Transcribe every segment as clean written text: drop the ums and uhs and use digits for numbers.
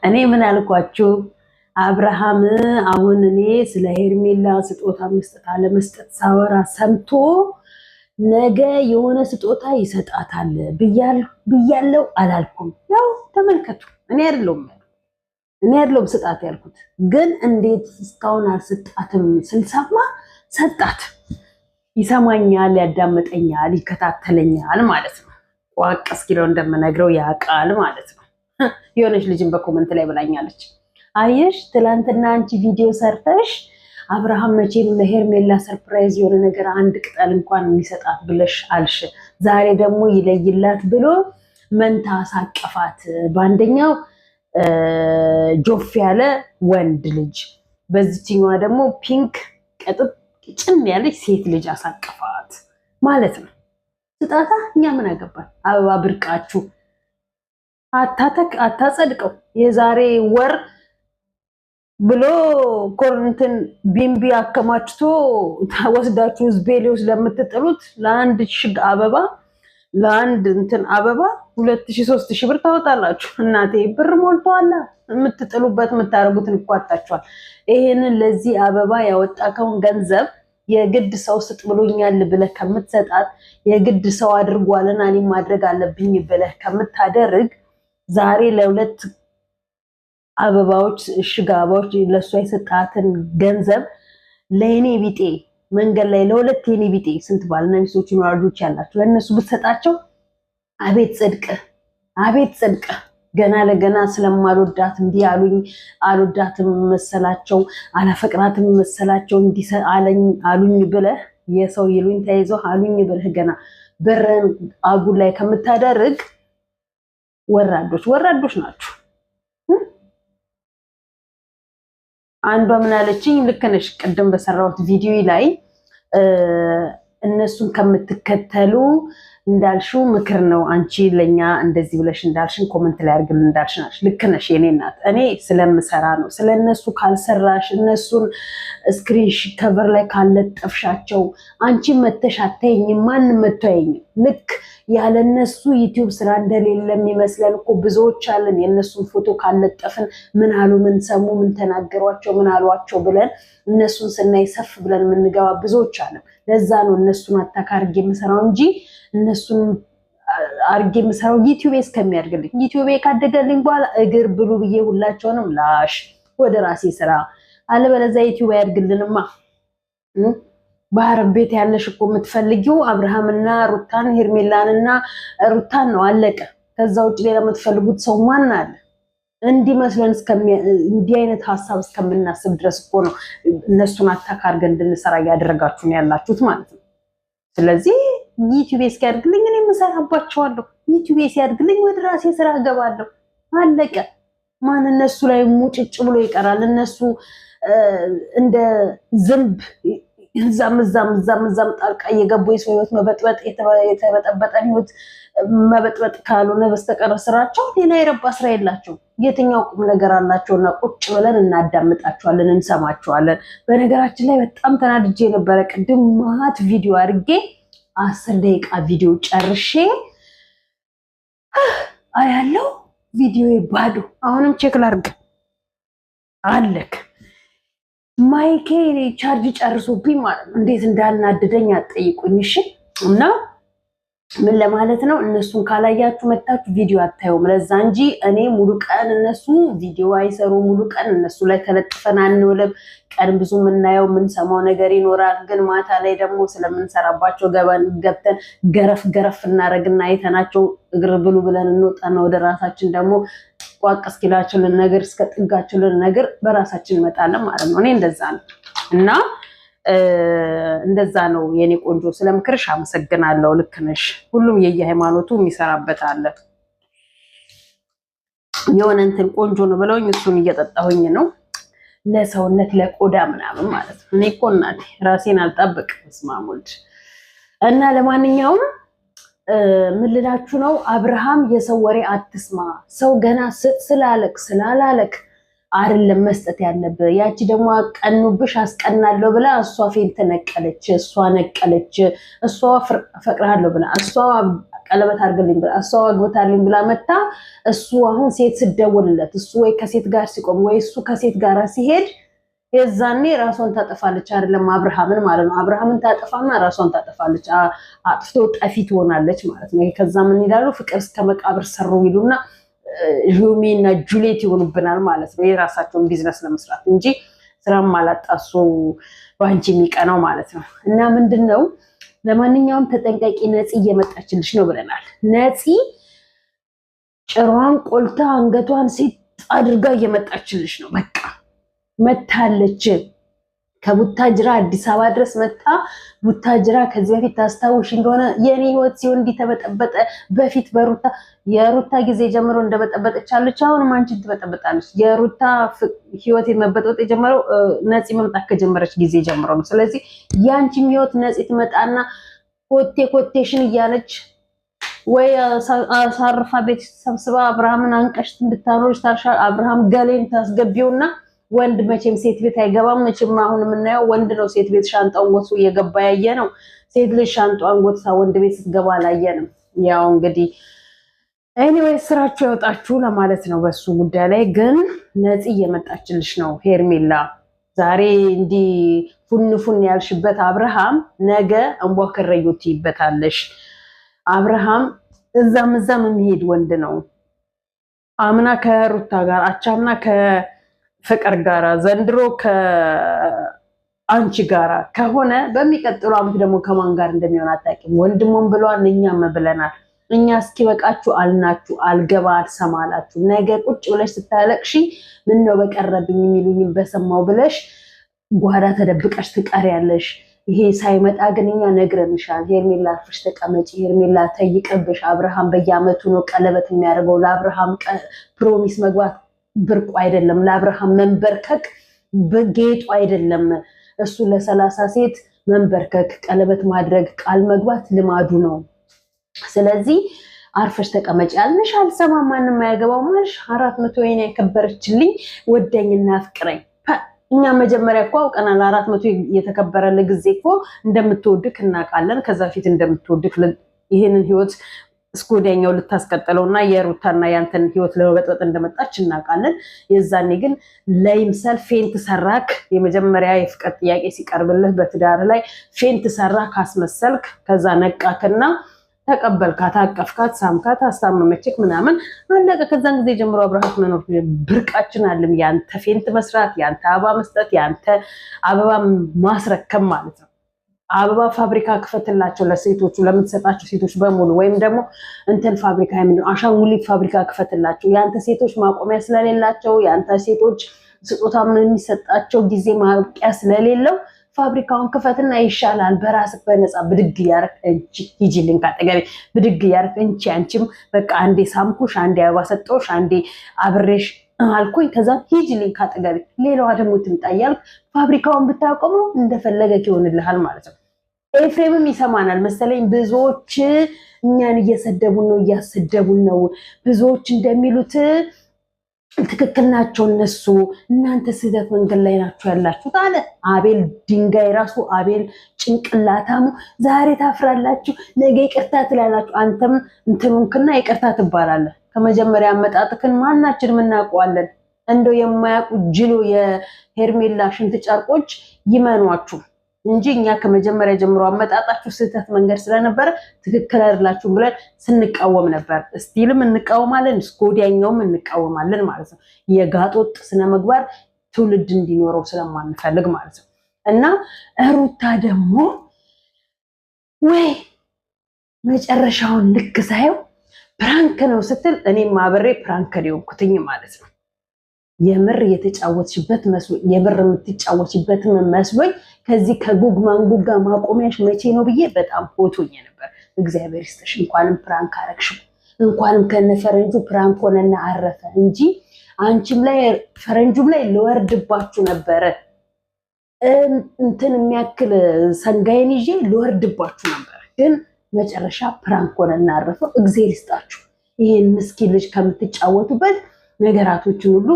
እኔ ምን አልኳችሁ? አብርሃም አሁን እኔ ስለ ሄርሜላ ስጦታ መስጠት አለመስጠት ሳወራ ሰምቶ ነገ የሆነ ስጦታ ይሰጣታል ብያለው አላልኩም? ያው ተመልከቱ። እኔ አይደለሁም ስጣት ያልኩት፣ ግን እንዴት እስካሁን አልሰጣትም ስልሰማ ሰጣት። ይሰማኛል፣ ያዳምጠኛል፣ ይከታተለኛል ማለት ነው። ቋቅ እስኪለው እንደምነግረው ያውቃል ማለት ነው። የሆነች ልጅን በኮመንት ላይ ብላኛለች። አየሽ ትላንትና አንቺ ቪዲዮ ሰርተሽ አብርሃም መቼም ለሄርሜላ ሰርፕራይዝ የሆነ ነገር አንድ ቅጠል እንኳን የሚሰጣት ብለሽ አልሽ። ዛሬ ደግሞ ይለይላት ብሎ መንታ አሳቀፋት። በአንደኛው ጆፍ ያለ ወንድ ልጅ፣ በዚችኛዋ ደግሞ ፒንክ ቀጥጥ ጭን ያለች ሴት ልጅ አሳቀፋት ማለት ነው። ስጣታ እኛ ምን አገባን? አበባ ብርቃችሁ አታጸድቀው። የዛሬ ወር ብሎ ኮርንትን ቢምቢ አከማችቶ ወስዳችሁ ዝቤሌውስ ለምትጥሉት ለአንድ ሽግ አበባ ለአንድ እንትን አበባ 2000 3000 ብር ታወጣላችሁ። እናቴ ብር ሞልቷላ። የምትጥሉበት የምታረጉትን ይቋጣችኋል። ይሄንን ለዚህ አበባ ያወጣከውን ገንዘብ የግድ ሰው ስጥ ብሎኛል ብለህ ከምትሰጣት፣ የግድ ሰው አድርጓልና እኔ ማድረግ አለብኝ ብለህ ከምታደርግ ዛሬ ለሁለት አበባዎች እሽግ አበባዎች ለሷ የሰጣትን ገንዘብ ለኔ ቢጤ መንገድ ላይ ለሁለት የኔ ቢጤ ስንት ባልና ሚስቶች ልጆች ያላቸው ለእነሱ ብትሰጣቸው አቤት ጽድቅ። ገና ለገና ስለማልወዳት እንዲህ አልወዳትም መሰላቸው፣ አላፈቅራትም መሰላቸው እንዲህ አሉኝ ብለህ የሰው ይሉኝ ተይዞ አሉኝ ብለህ ገና በረን አጉል ላይ ከምታደርግ ወራዶች ናችሁ። አንዷ ምን አለችኝ? ልክ ነሽ። ቅድም በሰራሁት ቪዲዮ ላይ እነሱን ከምትከተሉ እንዳልሽው ምክር ነው። አንቺ ለኛ እንደዚህ ብለሽ እንዳልሽን ኮመንት ላይ አድርግልን እንዳልሽናሽ። ልክ ነሽ የኔ እናት። እኔ ስለምሰራ ነው። ስለነሱ ካልሰራሽ እነሱን ስክሪንሽ ከቨር ላይ ካለጠፍሻቸው አንቺ መተሽ አታየኝም፣ ማንም መቶ አያየኝም። ልክ ያለነሱ ዩቲዩብ ስራ እንደሌለ የሚመስለን እኮ ብዙዎች አለን። የነሱን ፎቶ ካለጠፍን ምን አሉ፣ ምን ሰሙ፣ ምን ተናገሯቸው፣ ምን አሏቸው ብለን እነሱን ስናይ ሰፍ ብለን የምንገባ ብዙዎች አለን። ለዛ ነው እነሱን አታክ አድርጌ የምሰራው እንጂ እነሱን አድርጌ የምሰራው ዩቲዩብ እስከሚያድግልኝ። ዩቲዩብ ካደገልኝ በኋላ እግር ብሉ ብዬ ሁላቸውንም ላሽ ወደ ራሴ ስራ። አለበለዚያ ዩቲዩብ አያድግልንማ። ባህር ቤት ያለሽ እኮ የምትፈልጊው አብርሃምና ሩታን ሄርሜላንና ሩታን ነው፣ አለቀ። ከዛ ውጭ ሌላ የምትፈልጉት ሰው ማን አለ? እንዲመስለን እንዲህ አይነት ሀሳብ እስከምናስብ ድረስ እኮ ነው እነሱን አታክ አድርገን እንድንሰራ እያደረጋችሁን ያላችሁት ማለት ነው። ስለዚህ ዩቲዩብ እስኪያድግልኝ እኔ እሰራባቸዋለሁ። ዩቲዩብ ሲያድግልኝ ወደ ራሴ ስራ እገባለሁ። አለቀ። ማን እነሱ ላይ ሙጭጭ ብሎ ይቀራል? እነሱ እንደ ዝንብ እዛም ጣልቃ እየገቡ የሰው ህይወት መበጥበጥ፣ የተበጠበጠን ህይወት መበጥበጥ ካልሆነ በስተቀር ስራቸው ሌላ የረባ ስራ የላቸው። የትኛው ቁም ነገር አላቸውና ቁጭ ብለን እናዳምጣቸዋለን፣ እንሰማቸዋለን። በነገራችን ላይ በጣም ተናድጄ የነበረ ቅድም ማት ቪዲዮ አድርጌ 10 ደቂቃ ቪዲዮ ጨርሼ አያለው ቪዲዮ ባዶ። አሁንም ቼክ ላድርግ አለክ ማይኬ ቻርጅ ጨርሶብኝ ማለት ነው። እንዴት እንዳናደደኝ አትጠይቁኝ እሺ። እና ምን ለማለት ነው፣ እነሱን ካላያችሁ መታችሁ ቪዲዮ አታዩም። ለዛ እንጂ እኔ ሙሉ ቀን እነሱ ቪዲዮ አይሰሩ፣ ሙሉ ቀን እነሱ ላይ ተለጥፈን አንውልም። ቀን ብዙ የምናየው የምንሰማው ነገር ይኖራል። ግን ማታ ላይ ደግሞ ስለምንሰራባቸው ገብተን ገረፍ እናደርግና አይተናቸው እግር ብሉ ብለን እንወጣና ወደ ራሳችን ደግሞ ቋቅ እስኪላችሁልን ነገር እስከ ጥጋችሁልን ነገር በራሳችን እንመጣለን ማለት ነው። እኔ እንደዛ ነው እና እንደዛ ነው የኔ ቆንጆ። ስለምክርሽ አመሰግናለሁ። ልክ ነሽ። ሁሉም የየሃይማኖቱ የሚሰራበት አለ። የሆነ እንትን ቆንጆ ነው ብለውኝ እሱን እየጠጣሁኝ ነው ለሰውነት ለቆዳ ምናምን ማለት ነው። እኔ እኮ እናቴ ራሴን አልጠብቅ መስማሙልድ እና ለማንኛውም ምን ልላችሁ ነው፣ አብርሃም የሰው ወሬ አትስማ። ሰው ገና ስላለክ ስላላለክ አይደለም መስጠት ያለብህ። ያቺ ደግሞ አቀኑብሽ አስቀናለሁ ብላ እሷ ፌን ተነቀለች፣ እሷ ነቀለች፣ እሷ ፈቅራለሁ ብላ እሷ ቀለበት አድርግልኝ ብላ እሷ አግብታልኝ ብላ መታ እሱ አሁን ሴት ስደውልለት እሱ ወይ ከሴት ጋር ሲቆም ወይ እሱ ከሴት ጋር ሲሄድ የዛኔ ራሷን ታጠፋለች አይደለም አብርሃምን ማለት ነው። አብርሃምን ታጠፋና ራሷን ታጠፋለች፣ አጥፍቶ ጠፊ ትሆናለች ማለት ነው። ከዛ ምን ይላሉ ፍቅር እስከ መቃብር ሰሩ ይሉና ሮሚና ጁሊየት ይሆኑብናል ማለት ነው። የራሳቸውን ቢዝነስ ለመስራት እንጂ ስራም አላጣሱ ባንቺ የሚቀናው ማለት ነው። እና ምንድነው ለማንኛውም ተጠንቀቂ፣ ነፂ እየመጣችልሽ ነው ብለናል። ነፂ ጭሯን ቆልታ አንገቷን ሲጥ አድርጋ እየመጣችልሽ ነው። በቃ መታለች። ከቡታጅራ አዲስ አበባ ድረስ መጣ። ቡታጅራ ከዚህ በፊት ታስታውሽ እንደሆነ የኔ ህይወት ሲሆን እንዲተበጠበጠ በፊት በሩታ የሩታ ጊዜ ጀምሮ እንደበጠበጠች አለች። አሁንም አንቺ ትበጠበጣለች። የሩታ ህይወት መበጥበጥ የጀመረው ነፂ መምጣት ከጀመረች ጊዜ ጀምሮ ነው። ስለዚህ ያንቺም ህይወት ነፂ ትመጣና ኮቴሽን እያለች ወይ አሳርፋ ቤት ሰብስባ አብርሃምን አንቀሽ እንድታኖርሽ ታርሻ አብርሃም ገሌን ታስገቢውና ወንድ መቼም ሴት ቤት አይገባም። መቼም አሁን የምናየው ወንድ ነው ሴት ቤት ሻንጣውን ወስዶ እየገባ ያየ ነው። ሴት ልጅ ሻንጣውን ወጥታ ወንድ ቤት ስትገባ አላየንም። ያው እንግዲህ ኤኒዌይ ስራችሁ ያወጣችሁ ለማለት ነው። በሱ ጉዳይ ላይ ግን ነፂ እየመጣችልሽ ነው። ሄርሜላ ዛሬ እንዲህ ፉን ያልሽበት አብርሃም ነገ እንቧከረዩት ይበታለሽ። አብርሃም እዛም የሚሄድ ወንድ ነው። አምና ከሩታ ጋር አቻምና ፍቅር ጋራ ዘንድሮ ከአንቺ ጋራ ከሆነ በሚቀጥለው ዓመት ደግሞ ከማን ጋር እንደሚሆን አታውቂም። ወንድሙን ብሏል፣ እኛም ብለናል። እኛ እስኪበቃችሁ አልናችሁ፣ አልገባ አልሰማላችሁ። ነገ ቁጭ ብለሽ ስታለቅሺ ምን ነው በቀረብኝ የሚሉኝም በሰማው ብለሽ ጓዳ ተደብቀሽ ትቀሪያለሽ። ይሄ ሳይመጣ ግን እኛ ነግረንሻል። ሄርሜላ አርፈሽ ተቀመጪ፣ ሄርሜላ ተይቅብሽ። አብርሃም በየዓመቱ ነው ቀለበት የሚያደርገው። ለአብርሃም ፕሮሚስ መግባት ብርቁ አይደለም። ለአብርሃም መንበርከክ በጌጡ አይደለም። እሱ ለ30 ሴት መንበርከክ ቀለበት ማድረግ ቃል መግባት ልማዱ ነው። ስለዚህ አርፈሽ ተቀመጪ ያልንሽ አልሰማም፣ ማንም አያገባው ማለሽ 400 ወይኔ ያከበረችልኝ ወደኝና አፍቅረኝ። እኛ መጀመሪያ እኮ አውቀናል። 400 የተከበረ ለጊዜ እኮ እንደምትወድክ እናውቃለን። ከዛ ፊት እንደምትወድክ ይሄንን ህይወት እስኮዲያኛው ልታስቀጥለውና የሩታና ያንተን ህይወት ለመበጥበጥ እንደመጣች እናውቃለን። የዛኔ ግን ለይምሰል ፌንት ሰራክ። የመጀመሪያ የፍቅር ጥያቄ ሲቀርብልህ በትዳር ላይ ፌንት ሰራክ አስመሰልክ። ከዛ ነቃክና ተቀበልካት፣ አቀፍካት፣ ሳምካት፣ አስታመመችክ ምናምን አለቀ። ከዛን ጊዜ ጀምሮ አብርሃት መኖር ብርቃችን አለም። ያንተ ፌንት መስራት፣ ያንተ አበባ መስጠት፣ ያንተ አበባ ማስረከም ማለት ነው። አበባ ፋብሪካ ክፈትላቸው ለሴቶቹ ለምትሰጣቸው ሴቶች በሙሉ ወይም ደግሞ እንትን ፋብሪካ አሻንጉሊት ፋብሪካ ክፈትላቸው። ያንተ ሴቶች ማቆሚያ ስለሌላቸው፣ ያንተ ሴቶች ስጦታ ምን የሚሰጣቸው ጊዜ ማብቂያ ስለሌለው ፋብሪካውን ክፈትና ይሻላል። በራስህ በነፃ ብድግ ያረክ እንጂ ሂጂልኝ ካጠገቤ ብድግ ያረክ እንጂ አንቺም በቃ አንዴ ሳምኩሽ፣ አንዴ አበባ ሰጠሁሽ፣ አንዴ አብሬሽ አልኩኝ፣ ከዛ ሂጂልኝ ካጠገቤ ሌላዋ ደግሞ ትምጣ እያልክ ፋብሪካውን ብታቆመው እንደፈለገ ይሆንልሃል ማለት ነው። ኤፍሬምም ይሰማናል መሰለኝ። ብዙዎች እኛን እያሰደቡን ነው። ብዙዎች እንደሚሉት ትክክል ናቸው እነሱ፣ እናንተ ስህተት መንገድ ላይ ናችሁ ያላችሁት አለ። አቤል ድንጋይ ራሱ አቤል ጭንቅላታሙ ዛሬ ታፍራላችሁ፣ ነገ ይቅርታ ትላላችሁ። አንተም እንትኑንክና ይቅርታ ትባላለህ። ከመጀመሪያ አመጣጥክን ማናችንም እናውቀዋለን። እንደው የማያውቁ ጅሎ የሄርሜላ ሽንት ጨርቆች ይመኗችሁ እንጂ እኛ ከመጀመሪያ ጀምሮ አመጣጣችሁ ስህተት መንገድ ስለነበረ ትክክል አይደላችሁም ብለን ስንቃወም ነበር። ስቲልም እንቃወማለን፣ እስኮዲያኛውም እንቃወማለን ማለት ነው። የጋጦጥ ስነ ምግባር ትውልድ እንዲኖረው ስለማንፈልግ ማለት ነው። እና ሩታ ደግሞ ወይ መጨረሻውን ልክ ሳየው ፕራንክ ነው ስትል እኔም አብሬ ፕራንክ ሊሆንኩትኝ ማለት ነው። የምር የተጫወትሽበት መስሎኝ የምር የምትጫወትሽበት መስሎኝ ከዚህ ከጉግ ማንጉግ ጋር ማቆሚያሽ መቼ ነው ብዬ በጣም ሆቶኝ ነበር። እግዚአብሔር ይስጥሽ፣ እንኳንም ፕራንክ አረግሽው፣ እንኳንም ከነፈረንጁ ፕራንክ ሆነና አረፈ እንጂ አንቺም ላይ ፈረንጁም ላይ ልወርድባችሁ ነበረ። እንትን የሚያክል ሰንጋይን ይዤ ልወርድባችሁ ነበር፣ ግን መጨረሻ ፕራንክ ሆነና አረፈው። እግዚአብሔር ይስጣችሁ። ይሄን ምስኪን ልጅ ከምትጫወቱበት ነገራቶችን ሁሉ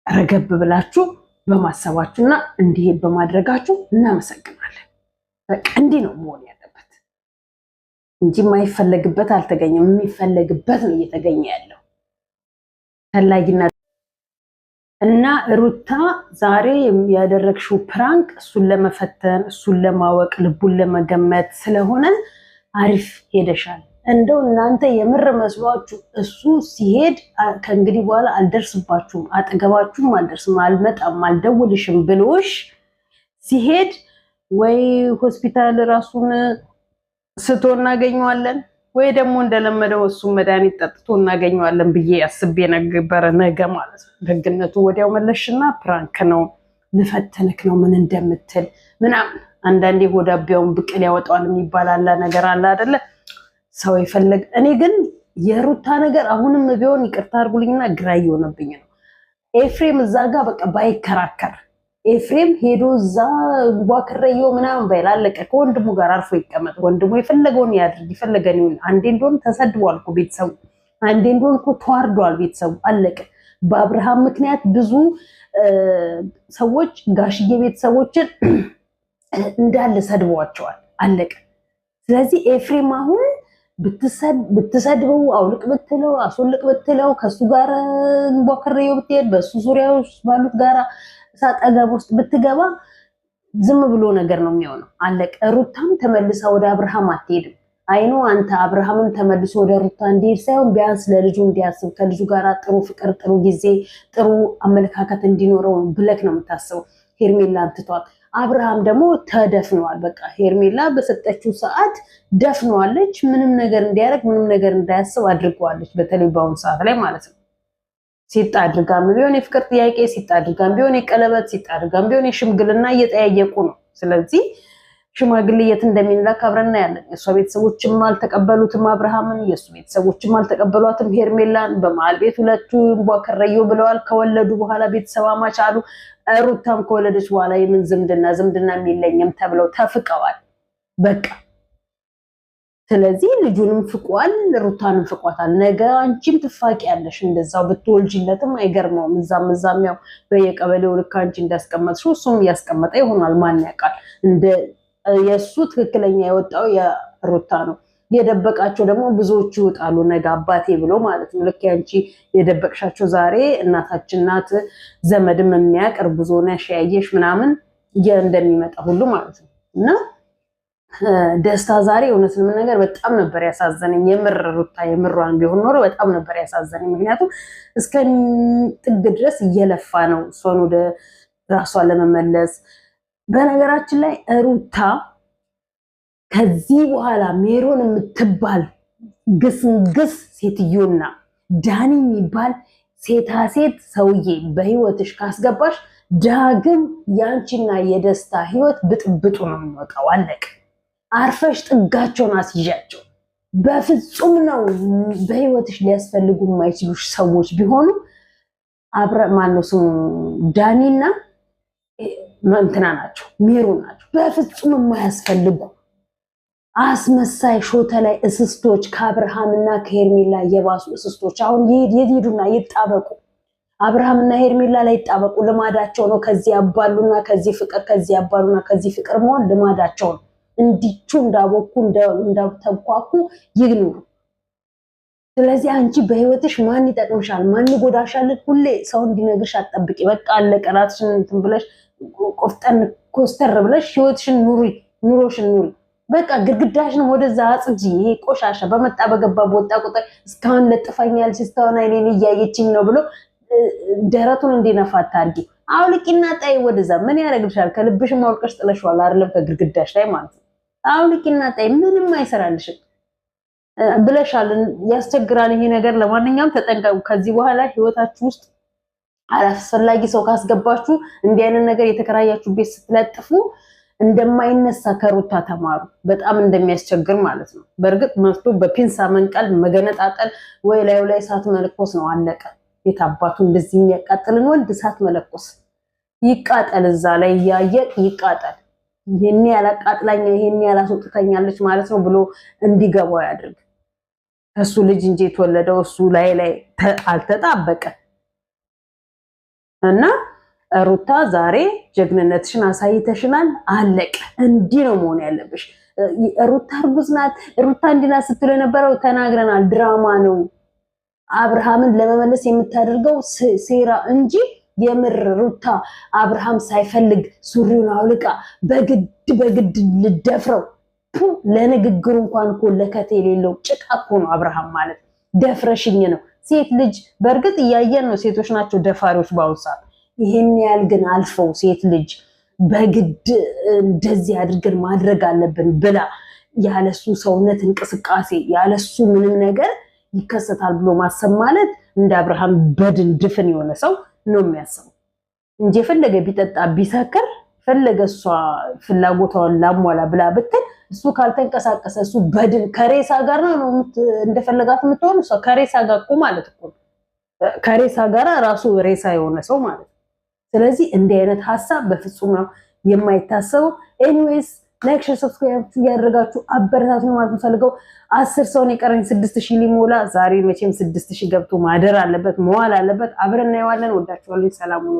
ረገብ ብላችሁ በማሰባችሁና እንዲሄድ በማድረጋችሁ እናመሰግናለን። በቃ እንዲህ ነው መሆን እንጂ የማይፈለግበት አልተገኘም። የሚፈለግበት ነው እየተገኘ ያለው ፈላጊና እና ሩታ ዛሬ ያደረግሽው ፕራንክ እሱን ለመፈተን እሱን ለማወቅ ልቡን ለመገመት ስለሆነ አሪፍ ሄደሻል። እንደው እናንተ የምር መስሏችሁ እሱ ሲሄድ ከእንግዲህ በኋላ አልደርስባችሁም፣ አጠገባችሁም አልደርስም፣ አልመጣም፣ አልደውልሽም ብሎሽ ሲሄድ ወይ ሆስፒታል ራሱን ስቶ እናገኘዋለን ወይ ደግሞ እንደለመደው እሱ መድኃኒት ጠጥቶ እናገኘዋለን ብዬ አስቤ ነበረ ነገ ማለት ነው። ደግነቱ ወዲያው መለሽና ፕራንክ ነው ልፈትንክ ነው ምን እንደምትል ምናምን። አንዳንዴ ሆዳቢያውን ብቅል ያወጣዋል የሚባል አለ ነገር አለ አይደለ? ሰው ይፈልግ። እኔ ግን የሩታ ነገር አሁንም ቢሆን ይቅርታ አድርጉልኝና ግራ እየሆነብኝ ነው። ኤፍሬም እዛ ጋር በቃ ባይከራከር ኤፍሬም ሄዶ እዛ ቧክረዮ ምናምን ባይል አለቀ። ከወንድሙ ጋር አርፎ ይቀመጥ። ወንድሙ የፈለገውን ያድርግ፣ የፈለገን ይሁን። አንዴ እንደሆነ ተሰድቧል እኮ ቤተሰቡ፣ አንዴ እንደሆነ እኮ ተዋርዷል ቤተሰቡ። አለቀ። በአብርሃም ምክንያት ብዙ ሰዎች ጋሽዬ ቤተሰቦችን እንዳለ ሰድቧቸዋል። አለቀ። ስለዚህ ኤፍሬም አሁን ብትሰድበው አውልቅ ብትለው አስወልቅ ብትለው ከሱ ጋር ቧክረዮ ብትሄድ በሱ ዙሪያ ባሉት ጋራ ሳጠገብ ውስጥ ብትገባ ዝም ብሎ ነገር ነው የሚሆነው። አለቀ። ሩታም ተመልሳ ወደ አብርሃም አትሄድም። አይኖ አንተ አብርሃምን ተመልሶ ወደ ሩታ እንዲሄድ ሳይሆን ቢያንስ ለልጁ እንዲያስብ ከልጁ ጋር ጥሩ ፍቅር፣ ጥሩ ጊዜ፣ ጥሩ አመለካከት እንዲኖረው ብለክ ነው የምታስበው። ሄርሜላን ትቷል። አብርሃም ደግሞ ተደፍነዋል። በቃ ሄርሜላ በሰጠችው ሰዓት ደፍነዋለች። ምንም ነገር እንዲያደርግ ምንም ነገር እንዳያስብ አድርገዋለች። በተለይ በአሁኑ ሰዓት ላይ ማለት ነው። ሲጣ አድርጋም ቢሆን የፍቅር ጥያቄ፣ ሲጣ አድርጋም ቢሆን የቀለበት፣ ሲጣ አድርጋም ቢሆን የሽምግልና እየጠያየቁ ነው። ስለዚህ ሽማግሌ የት እንደሚላክ አብረን እናያለን። የእሷ ቤተሰቦችም አልተቀበሉትም አብርሃምን፣ የእሱ ቤተሰቦችም አልተቀበሏትም ሄርሜላን። በመሀል ቤት ሁለቱ ቧከረዮ ብለዋል። ከወለዱ በኋላ ቤተሰብ አማች አሉ። ሩታም ከወለደች በኋላ የምን ዝምድና የሚለኝም ተብለው ተፍቀዋል። በቃ ስለዚህ ልጁንም ፍቋል፣ ሩታንም ፍቋታል። ነገ አንቺም ትፋቂያለሽ እንደዛው ብትወልጂለትም አይገርመውም። እዛም ያው በየቀበሌው ልክ አንቺ እንዳስቀመጥሽው እሱም እያስቀመጠ ይሆናል። ማን ያውቃል? እንደ የእሱ ትክክለኛ የወጣው የሩታ ነው። የደበቃቸው ደግሞ ብዙዎቹ ይወጣሉ ነገ አባቴ ብሎ ማለት ነው። ልክ አንቺ የደበቅሻቸው ዛሬ እናታችን ናት ዘመድም የሚያውቅ እርጉዝ ሆነሽ ያየሽ ምናምን እንደሚመጣ ሁሉ ማለት ነው። እና ደስታ ዛሬ እውነት ለመናገር በጣም ነበር ያሳዘነኝ። የምር ሩታ የምሯን ቢሆን ኖሮ በጣም ነበር ያሳዘነኝ። ምክንያቱም እስከ ጥግ ድረስ እየለፋ ነው እሷን ወደ ራሷ ለመመለስ። በነገራችን ላይ ሩታ ከዚህ በኋላ ሜሮን የምትባል ግስንግስ ሴትዮና ዳኒ የሚባል ሴታሴት ሰውዬ በህይወትሽ ካስገባሽ ዳግም ያንቺና የደስታ ህይወት ብጥብጡ ነው የሚወጣው። አለቅ። አርፈሽ ጥጋቸውን አስይዣቸው። በፍጹም ነው በህይወትሽ ሊያስፈልጉ የማይችሉሽ ሰዎች ቢሆኑ ማነው ስሙ ዳኒና እንትና ናቸው፣ ሜሮን ናቸው። በፍጹም የማያስፈልጉ አስመሳይ ሾተ ላይ እስስቶች፣ ከአብርሃምና ከሄርሜላ የባሱ እስስቶች። አሁን ይሄዱና ይጣበቁ፣ አብርሃምና ሄርሜላ ላይ ይጣበቁ። ልማዳቸው ነው። ከዚህ ያባሉና ከዚህ ፍቅር፣ ከዚህ ያባሉና ከዚህ ፍቅር መሆን ልማዳቸው ነው። እንዲቹ እንዳቦኩ እንዳተኳኩ ይግኑሩ። ስለዚህ አንቺ በህይወትሽ ማን ይጠቅምሻል፣ ማን ይጎዳሻል ሁሌ ሰው እንዲነግርሽ አትጠብቂ። በቃ አለቀ። ራስሽን እንትን ብለሽ ቆፍጠን ኮስተር ብለሽ ህይወትሽን ኑሮሽን ኑሪ። በቃ ግድግዳሽን ወደዛ አጽጂ። ይሄ ቆሻሻ በመጣ በገባ በወጣ ቁጥር እስካሁን ለጥፋኛለች እስካሁን አይኔን እያየችኝ ነው ብሎ ደረቱን እንዲነፋ አታድርጊ። አውልቂና ጣይ ወደዛ። ምን ያደርግልሻል? ከልብሽ ማውልቀሽ ጥለሽዋል አይደለም ከግድግዳሽ ላይ ማለት ነው። አውልቂና ጣይ። ምንም አይሰራልሽም ብለሻል። ያስቸግራል ይሄ ነገር። ለማንኛውም ተጠንቀቁ። ከዚህ በኋላ ህይወታችሁ ውስጥ አላስፈላጊ ሰው ካስገባችሁ እንዲህ አይነት ነገር የተከራያችሁ ቤት ስትለጥፉ እንደማይነሳ ከሩታ ተማሩ። በጣም እንደሚያስቸግር ማለት ነው። በእርግጥ መፍቶ በፒንሳ መንቀል መገነጣጠል ወይ ላዩ ላይ እሳት መለኮስ ነው። አለቀ። የታባቱ እንደዚህ የሚያቃጥልን ወንድ እሳት መለኮስ ይቃጠል። እዛ ላይ እያየ ይቃጠል። ይሄን ያላቃጥላኛ ይሄን ያላስወጥተኛለች ማለት ነው ብሎ እንዲገባው ያድርግ። እሱ ልጅ እንጂ የተወለደው እሱ ላይ አልተጣበቀ እና ሩታ ዛሬ ጀግንነትሽን አሳይተሽናል። አለቀ። እንዲህ ነው መሆን ያለብሽ። ሩታ እርጉዝ ናት ሩታ እንዲና ስትሉ የነበረው ተናግረናል ድራማ ነው አብርሃምን ለመመለስ የምታደርገው ሴራ እንጂ የምር ሩታ አብርሃም ሳይፈልግ ሱሪውን አውልቃ በግድ ልደፍረው ለንግግሩ እንኳን እኮ ለከቴ የሌለው ጭቃ እኮ ነው አብርሃም ማለት ደፍረሽኝ ነው ሴት ልጅ በርግጥ እያየን ነው ሴቶች ናቸው ደፋሪዎች ባውሳት ይሄን ያህል ግን አልፈው ሴት ልጅ በግድ እንደዚህ አድርገን ማድረግ አለብን ብላ ያለሱ ሰውነት እንቅስቃሴ ያለሱ ምንም ነገር ይከሰታል ብሎ ማሰብ ማለት እንደ አብርሃም በድን ድፍን የሆነ ሰው ነው የሚያስበው እንጂ ፈለገ ቢጠጣ ቢሰከር ፈለገ እሷ ፍላጎቷን ላሟላ ብላ ብትል እሱ ካልተንቀሳቀሰ እሱ በድን ከሬሳ ጋር ነው እንደፈለጋት የምትሆን እሷ ከሬሳ ጋር እኮ ማለት እኮ ከሬሳ ጋር ራሱ ሬሳ የሆነ ሰው ማለት ስለዚህ እንዲህ አይነት ሐሳብ በፍጹም ነው የማይታሰበው ኤኒዌይስ ላይክ ሼር ሰብስክራይብ ያደርጋችሁ አበረታቱ ነው ማለት ፈልገው 10 ሰው የቀረኝ 6000 ሊሞላ ዛሬ መቼም 6000 ገብቶ ማደር አለበት መዋል አለበት አብረን እናየዋለን ወዳችኋለሁ ሰላም ሁኑ